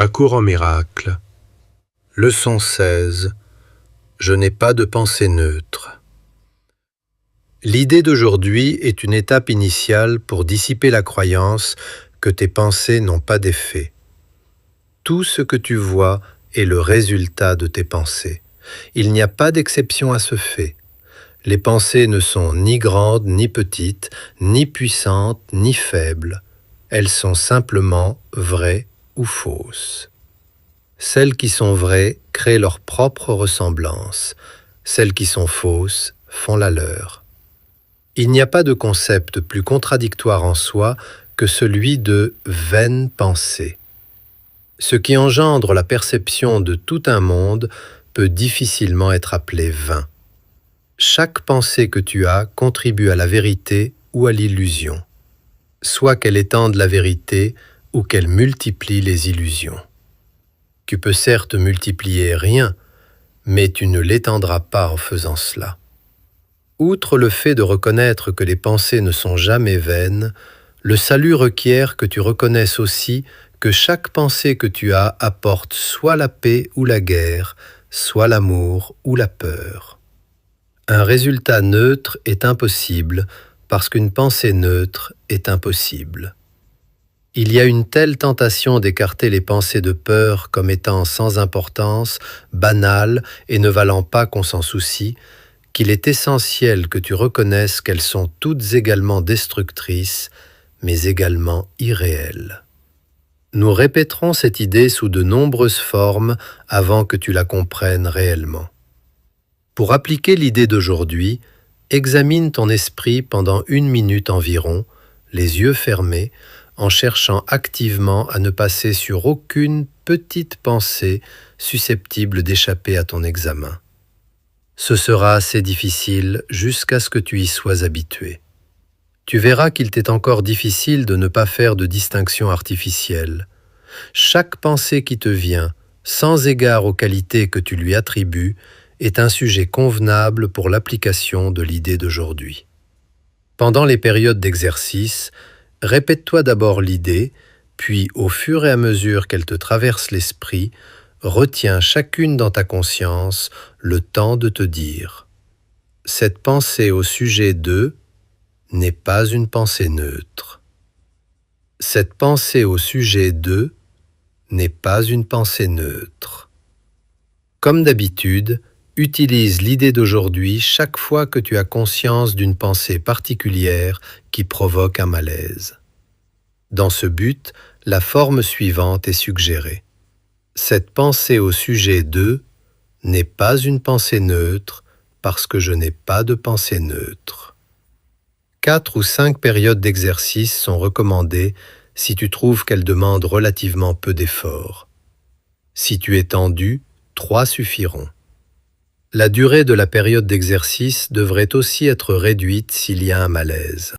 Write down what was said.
Un cours en miracle. Leçon 16. Je n'ai pas de pensée neutre. L'idée d'aujourd'hui est une étape initiale pour dissiper la croyance que tes pensées n'ont pas d'effet. Tout ce que tu vois est le résultat de tes pensées. Il n'y a pas d'exception à ce fait. Les pensées ne sont ni grandes, ni petites, ni puissantes, ni faibles. Elles sont simplement vraies ou fausses. Celles qui sont vraies créent leur propre ressemblance. Celles qui sont fausses font la leur. Il n'y a pas de concept plus contradictoire en soi que celui de vaine pensée. Ce qui engendre la perception de tout un monde peut difficilement être appelé vain. Chaque pensée que tu as contribue à la vérité ou à l'illusion, soit qu'elle étende la vérité ou qu'elle multiplie les illusions. Tu peux certes multiplier rien, mais tu ne l'étendras pas en faisant cela. Outre le fait de reconnaître que les pensées ne sont jamais vaines, le salut requiert que tu reconnaisses aussi que chaque pensée que tu as apporte soit la paix ou la guerre, soit l'amour ou la peur. Un résultat neutre est impossible parce qu'une pensée neutre est impossible. Il y a une telle tentation d'écarter les pensées de peur comme étant sans importance, banales et ne valant pas qu'on s'en soucie, qu'il est essentiel que tu reconnaisses qu'elles sont toutes également destructrices, mais également irréelles. Nous répéterons cette idée sous de nombreuses formes avant que tu la comprennes réellement. Pour appliquer l'idée d'aujourd'hui, examine ton esprit pendant 1 minute environ, les yeux fermés, en cherchant activement à ne passer sur aucune petite pensée susceptible d'échapper à ton examen. Ce sera assez difficile jusqu'à ce que tu y sois habitué. Tu verras qu'il t'est encore difficile de ne pas faire de distinction artificielle. Chaque pensée qui te vient, sans égard aux qualités que tu lui attribues, est un sujet convenable pour l'application de l'idée d'aujourd'hui. Pendant les périodes d'exercice, répète-toi d'abord l'idée, puis au fur et à mesure qu'elle te traverse l'esprit, retiens chacune dans ta conscience le temps de te dire « Cette pensée au sujet de n'est pas une pensée neutre. Cette pensée au sujet de n'est pas une pensée neutre. » Comme d'habitude, utilise l'idée d'aujourd'hui chaque fois que tu as conscience d'une pensée particulière qui provoque un malaise. Dans ce but, la forme suivante est suggérée. Cette pensée au sujet de n'est pas une pensée neutre parce que je n'ai pas de pensée neutre. 4 ou 5 périodes d'exercice sont recommandées si tu trouves qu'elles demandent relativement peu d'efforts. Si tu es tendu, 3 suffiront. La durée de la période d'exercice devrait aussi être réduite s'il y a un malaise.